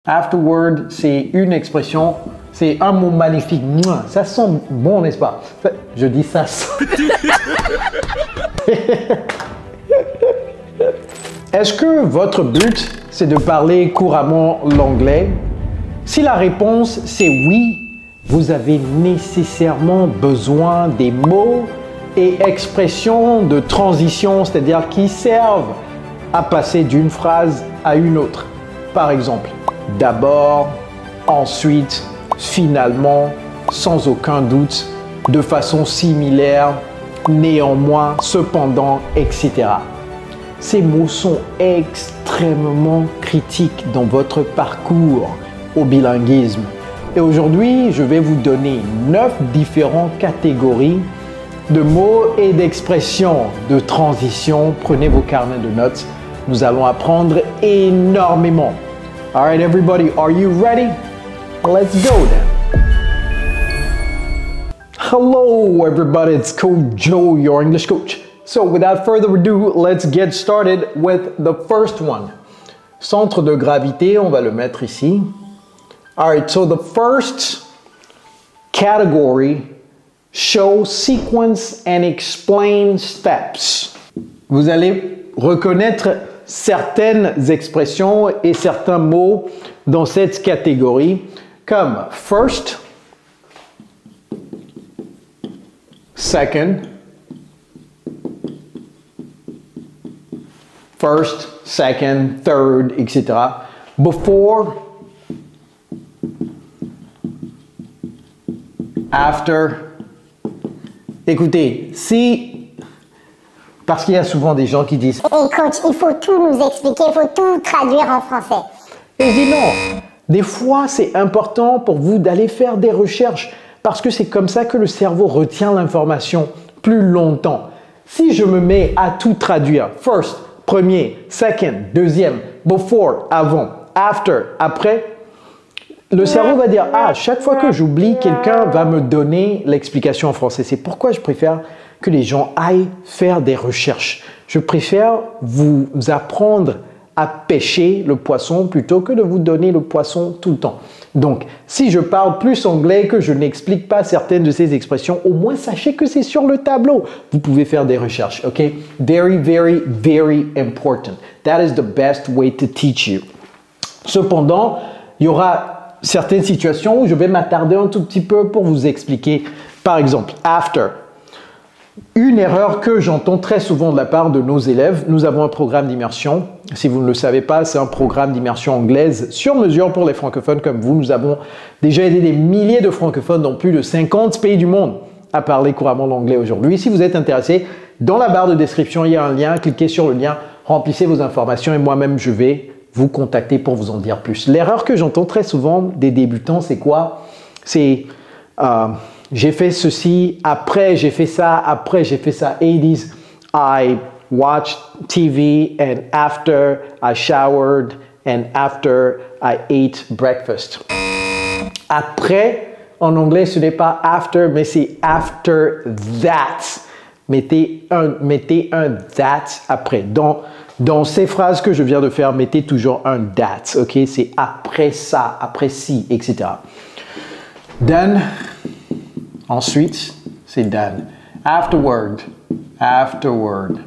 Afterward, c'est une expression, c'est un mot magnifique. Ça sent bon, n'est-ce pas? Je dis ça. Est-ce que votre but, c'est de parler couramment l'anglais? Si la réponse c'est oui, vous avez nécessairement besoin des mots et expressions de transition, c'est-à-dire qui servent à passer d'une phrase à une autre. Par exemple, d'abord, ensuite, finalement, sans aucun doute, de façon similaire, néanmoins, cependant, etc. Ces mots sont extrêmement critiques dans votre parcours au bilinguisme. Et aujourd'hui, je vais vous donner 9 différentes catégories de mots et d'expressions de transition. Prenez vos carnets de notes. Nous allons apprendre énormément. All right, everybody, are you ready? Let's go then. Hello, everybody. It's Coach Joe, your English coach. So, without further ado, let's get started with the first one. Centre de gravité, on va le mettre ici. All right, so the first category show sequence and explain steps. Vous allez reconnaître certaines expressions et certains mots dans cette catégorie comme first, second, first, second, third, etc. Before, after. Écoutez, parce qu'il y a souvent des gens qui disent « Hey coach, il faut tout nous expliquer, il faut tout traduire en français. » Et je dis non. Des fois, c'est important pour vous d'aller faire des recherches parce que c'est comme ça que le cerveau retient l'information plus longtemps. Si je me mets à tout traduire, first, premier, second, deuxième, before, avant, after, après, le cerveau va dire « Ah, chaque fois que j'oublie, quelqu'un va me donner l'explication en français. » C'est pourquoi je préfère que les gens aillent faire des recherches. Je préfère vous apprendre à pêcher le poisson plutôt que de vous donner le poisson tout le temps. Donc, si je parle plus anglais, que je n'explique pas certaines de ces expressions, au moins sachez que c'est sur le tableau. Vous pouvez faire des recherches, ok? Very, very, very important. That is the best way to teach you. Cependant, il y aura certaines situations où je vais m'attarder un tout petit peu pour vous expliquer. Par exemple, after. Une erreur que j'entends très souvent de la part de nos élèves, nous avons un programme d'immersion. Si vous ne le savez pas, c'est un programme d'immersion anglaise sur mesure pour les francophones comme vous. Nous avons déjà aidé des milliers de francophones dans plus de 50 pays du monde à parler couramment l'anglais aujourd'hui. Si vous êtes intéressé, dans la barre de description, il y a un lien. Cliquez sur le lien, remplissez vos informations et moi-même, je vais vous contacter pour vous en dire plus. L'erreur que j'entends très souvent des débutants, c'est quoi? C'est j'ai fait ceci, après j'ai fait ça, après j'ai fait ça. Et ils disent I watched TV and after I showered and after I ate breakfast. Après, en anglais, ce n'est pas after, mais c'est after that. Mettez un that après. Dans ces phrases que je viens de faire, mettez toujours un that, ok? C'est après ça, après si, etc. Then, ensuite, c'est then. Afterward, afterward.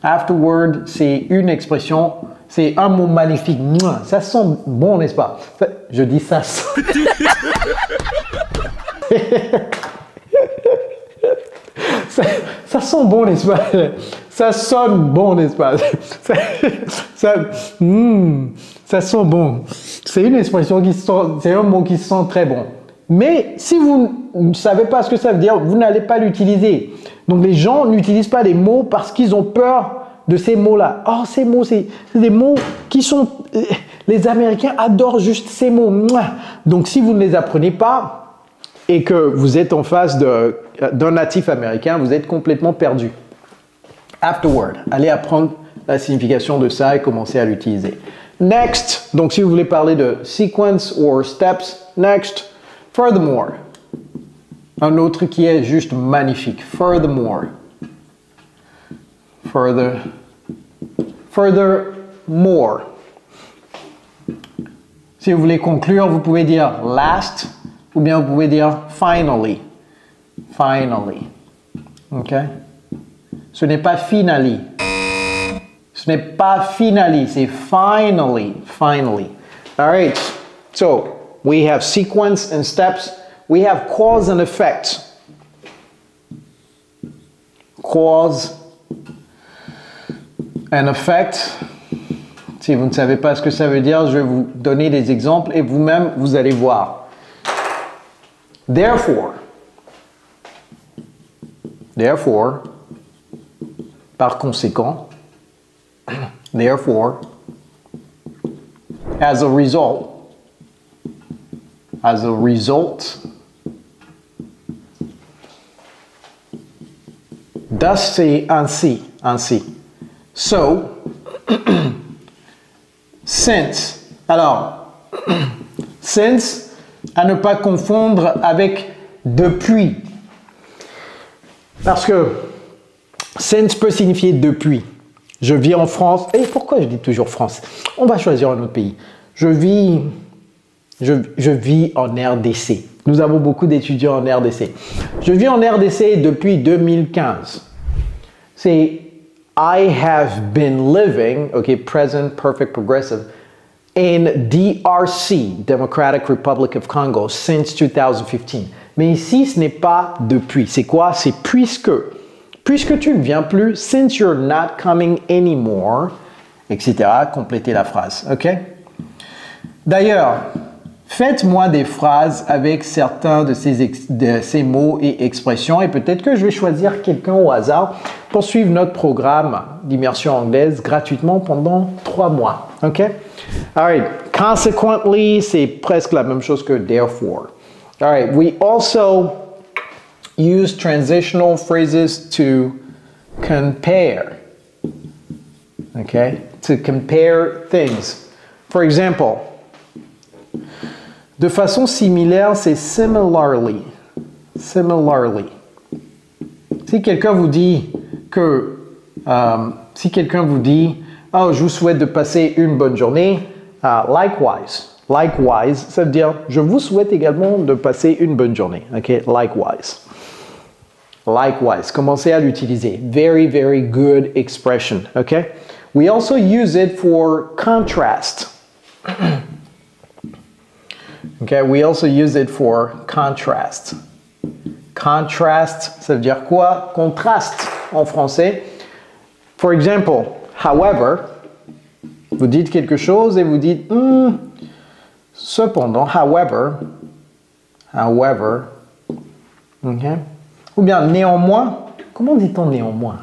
Afterward, c'est une expression, c'est un mot magnifique. Ça sent bon, n'est-ce pas? Je dis ça. Ça sent bon, n'est-ce pas? Ça sonne bon, n'est-ce pas? Ça sent bon. C'est une expression qui sent, c'est un mot qui sent très bon. Mais si vous ne savez pas ce que ça veut dire, vous n'allez pas l'utiliser. Donc les gens n'utilisent pas les mots parce qu'ils ont peur de ces mots-là. Oh, ces mots, c'est des mots qui sont... Les Américains adorent juste ces mots. Donc si vous ne les apprenez pas et que vous êtes en face d'un natif américain, vous êtes complètement perdu. Afterward, allez apprendre la signification de ça et commencer à l'utiliser. Next, donc si vous voulez parler de sequence or steps, next, furthermore. Un autre qui est juste magnifique, furthermore. Furthermore. Si vous voulez conclure, vous pouvez dire last ou bien vous pouvez dire finally. Finally. OK? Ce n'est pas finally. Ce n'est pas finally, c'est finally. Finally. All right. So, we have sequence and steps. We have cause and effect. Cause and effect. Si vous ne savez pas ce que ça veut dire, je vais vous donner des exemples et vous-même, vous allez voir. Therefore, par conséquent, therefore, as a result, thus c'est ainsi. So, since. Alors, since, à ne pas confondre avec depuis. Parce que since peut signifier depuis. Je vis en France. Et pourquoi je dis toujours France? On va choisir un autre pays. Je vis en RDC. Nous avons beaucoup d'étudiants en RDC. Je vis en RDC depuis 2015. C'est I have been living, okay, present perfect progressive, in DRC, Democratic Republic of Congo, since 2015. Mais ici, ce n'est pas depuis. C'est quoi? C'est puisque. Puisque tu ne viens plus, since you're not coming anymore, etc. Complétez la phrase, ok? D'ailleurs, faites-moi des phrases avec certains de ces mots et expressions et peut-être que je vais choisir quelqu'un au hasard pour suivre notre programme d'immersion anglaise gratuitement pendant 3 mois, ok? All right, consequently, c'est presque la même chose que therefore. All right, we also use transitional phrases to compare. Okay? To compare things. For example, de façon similaire, c'est similarly. Similarly. Si quelqu'un vous dit que, oh, je vous souhaite de passer une bonne journée, likewise. Likewise, ça veut dire, je vous souhaite également de passer une bonne journée. Okay? Likewise. Likewise, commencez à l'utiliser. Very, very good expression, okay? We also use it for contrast. Okay, we also use it for contrast. Contrast, ça veut dire quoi? Contraste en français. For example, however, vous dites quelque chose et vous dites, cependant, however, okay? Ou bien néanmoins, comment dit-on néanmoins?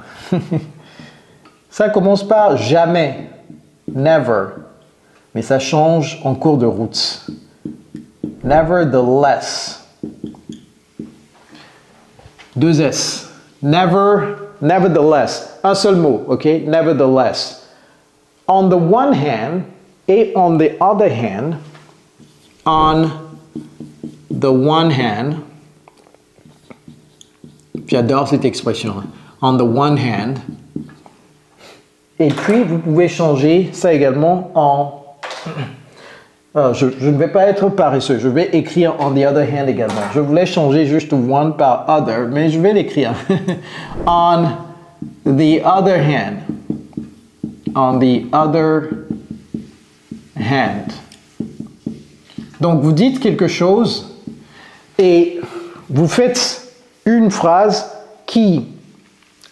Ça commence par jamais, never, mais ça change en cours de route. Nevertheless. 2 S. Nevertheless. Un seul mot, ok? Nevertheless. On the one hand, et on the other hand, j'adore cette expression. On the one hand. Et puis, vous pouvez changer ça également en... je ne vais pas être paresseux. Je vais écrire on the other hand également. Je voulais changer juste one par other, mais je vais l'écrire. On the other hand. On the other hand. Donc, vous dites quelque chose et vous faites une phrase qui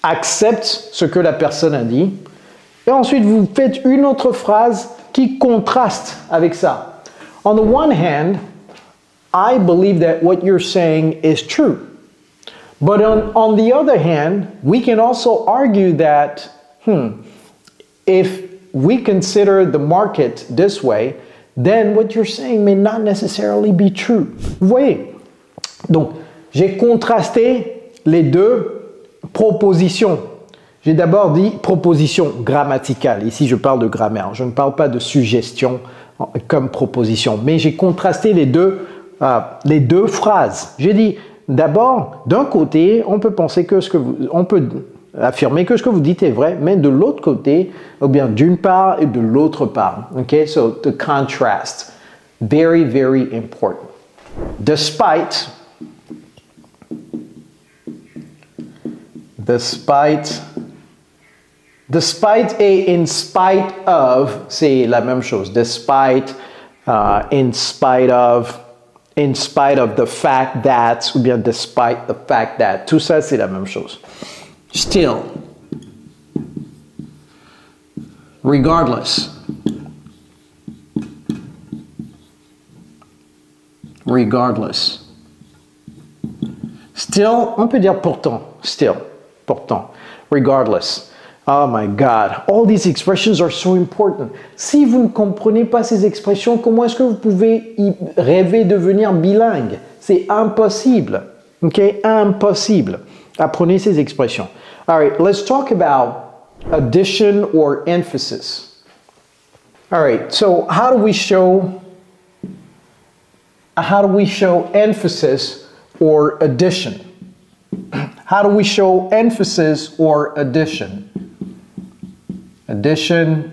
accepte ce que la personne a dit. Et ensuite, vous faites une autre phrase qui contraste avec ça. On the one hand, I believe that what you're saying is true. But on the other hand, we can also argue that, if we consider the market this way, then what you're saying may not necessarily be true. Vous voyez? Donc, j'ai contrasté les deux propositions. J'ai d'abord dit proposition grammaticale. Ici, je parle de grammaire. Je ne parle pas de suggestion comme proposition. Mais j'ai contrasté les deux phrases. J'ai dit, d'abord, d'un côté, on peut penser que on peut affirmer que ce que vous dites est vrai, mais de l'autre côté, ou bien d'une part et de l'autre part. Okay? So, the contrast. Very, very important. Despite et in spite of, c'est la même chose. Despite, in spite of the fact that, ou bien despite the fact that. Tout ça, c'est la même chose. Still. Regardless. Regardless. Still, on peut dire pourtant. Still, pourtant. Regardless. Oh my God. All these expressions are so important. Si vous ne comprenez pas ces expressions, comment est-ce que vous pouvez y rêver de devenir bilingue? C'est impossible. OK? Impossible. Apprenez ces expressions. All right, let's talk about addition or emphasis. All right, so how do we show emphasis or addition? How do we show emphasis or addition? Addition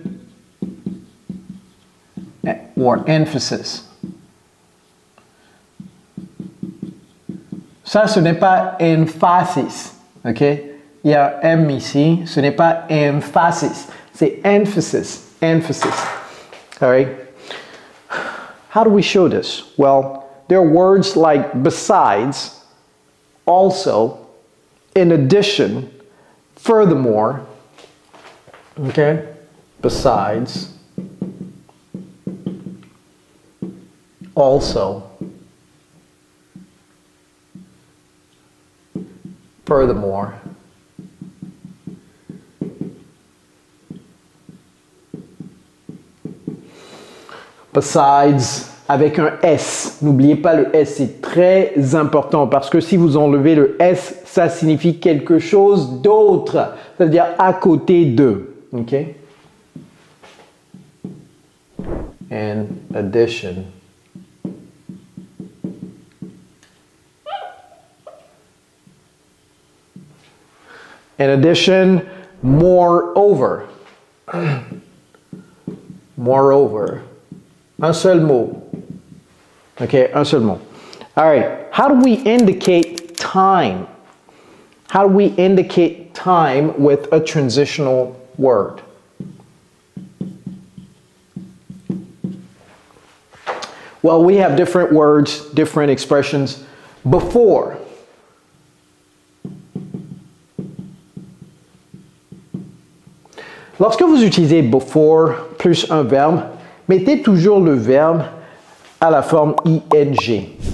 or emphasis. Ça, ce n'est pas emphasis, ok? Il y a M ici, ce n'est pas emphasis, c'est emphasis, emphasis, all right? How do we show this? Well, there are words like besides, also, in addition, furthermore, okay? Besides, also, furthermore, besides, avec un S. N'oubliez pas le S, c'est très important parce que si vous enlevez le S, ça signifie quelque chose d'autre, c'est-à-dire à côté de. OK? In addition. In addition, moreover. Moreover. Un seul mot. Okay, un seul mot. All right, how do we indicate time? How do we indicate time with a transitional word? Well, we have different words, different expressions. Before. Lorsque vous utilisez before plus un verbe, mettez toujours le verbe à la forme ing,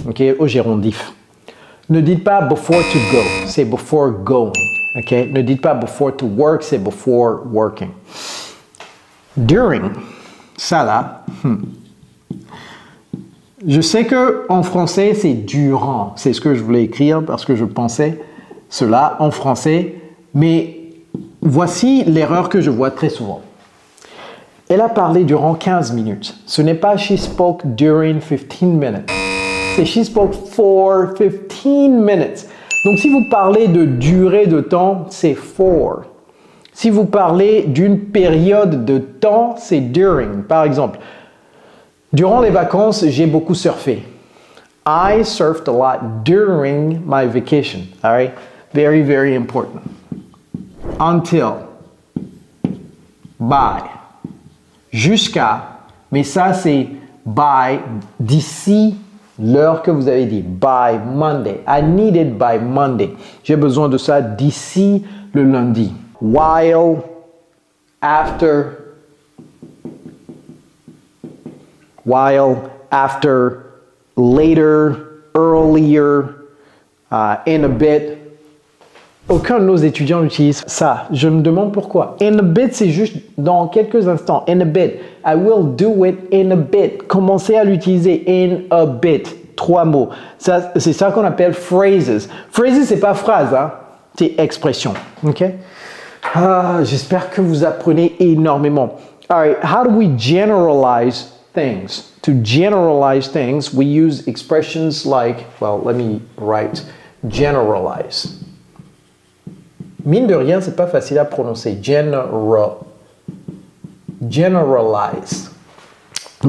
okay, au gérondif. Ne dites pas before to go, c'est before going. Okay? Ne dites pas before to work, c'est before working. During, ça là, je sais que en français c'est durant, c'est ce que je voulais écrire parce que je pensais cela en français, mais voici l'erreur que je vois très souvent. Elle a parlé durant 15 minutes. Ce n'est pas she spoke during 15 minutes. C'est she spoke for 15 minutes. Donc si vous parlez de durée de temps, c'est for. Si vous parlez d'une période de temps, c'est during. Par exemple, durant les vacances, j'ai beaucoup surfé. I surfed a lot during my vacation. All right? Very, very important. Until. By. Jusqu'à, mais ça c'est by, d'ici l'heure que vous avez dit, by Monday. I need it by Monday. J'ai besoin de ça d'ici le lundi. While, after, later, earlier, in a bit. Aucun de nos étudiants utilise ça. Je me demande pourquoi. In a bit, c'est juste dans quelques instants. In a bit. I will do it in a bit. Commencez à l'utiliser. In a bit. 3 mots. C'est ça qu'on appelle phrases. Phrases, c'est pas phrase, hein? C'est expression. OK? J'espère que vous apprenez énormément. All right. How do we generalize things? To generalize things, we use expressions like, well, let me write generalize. Mine de rien, c'est pas facile à prononcer. Generalize.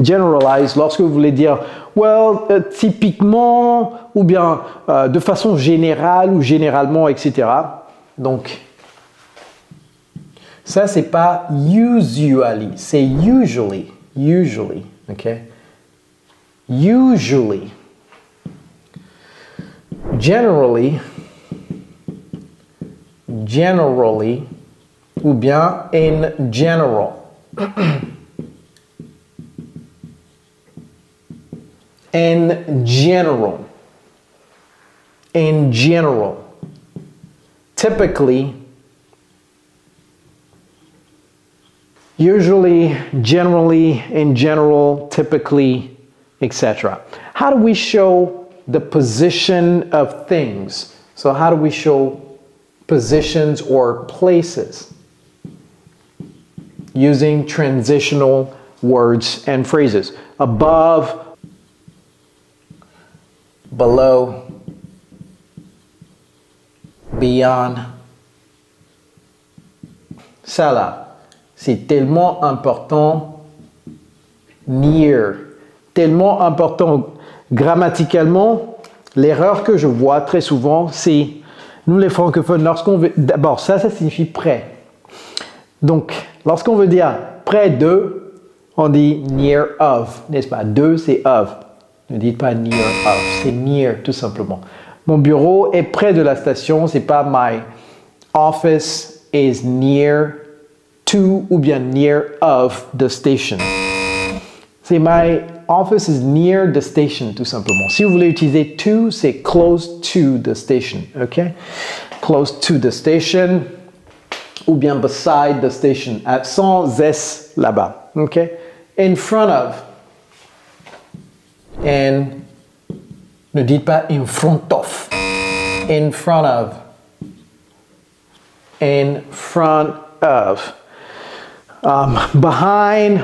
Generalize, lorsque vous voulez dire, well, typiquement, ou bien de façon générale ou généralement, etc. Donc, ça, c'est pas usually, c'est usually. Usually, ok? Usually. Generally, generally, ou bien in general. In general. In general. Typically, usually, generally, in general, typically, etc. How do we show the position of things? So how do we show positions or places? Using transitional words and phrases. Above, below, beyond. Ça là, c'est tellement important. Near. Tellement important grammaticalement. L'erreur que je vois très souvent, c'est nous les francophones, lorsqu'on veut... D'abord, ça signifie près. Donc, lorsqu'on veut dire près de, on dit near of, n'est-ce pas? De, c'est of. Ne dites pas near of, c'est near, tout simplement. Mon bureau est près de la station, c'est pas my office is near to ou bien near of the station. C'est my office is near the station, tout simplement. Si vous voulez utiliser to, c'est close to the station, ok? Close to the station ou bien beside the station, sans S là-bas, ok? In front of. And ne dites pas in front of. In front of. In front of. Behind,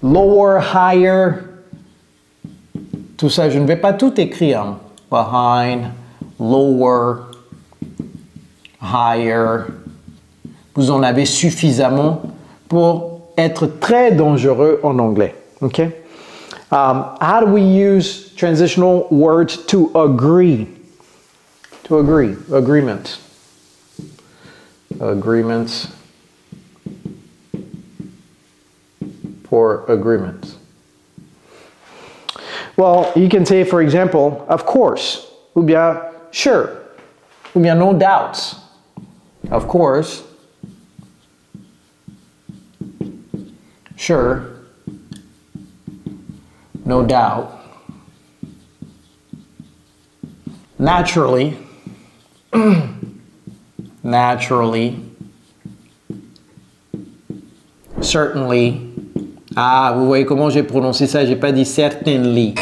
lower, higher. Tout ça, je ne vais pas tout écrire. Behind, lower, higher. Vous en avez suffisamment pour être très dangereux en anglais. Okay? How do we use transitional words to agree? To agree. Agreement. Agreements. For agreements. Well, you can say, for example, of course, ou bien sure, ou bien no doubts. Of course, sure, no doubt, naturally, naturally, certainly. Ah, vous voyez comment j'ai prononcé ça? J'ai pas dit certainly.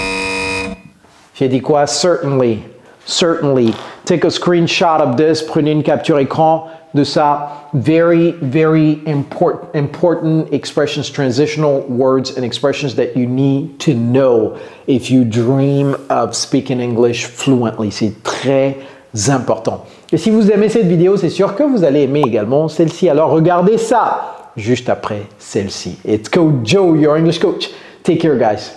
J'ai dit quoi? Certainly. Certainly. Take a screenshot of this. Prenez une capture écran de ça. Very, very important expressions, transitional words and expressions that you need to know if you dream of speaking English fluently. C'est très important. Et si vous aimez cette vidéo, c'est sûr que vous allez aimer également celle-ci. Alors regardez ça juste après celle-ci. It's Coach Joe, your English coach. Take care, guys.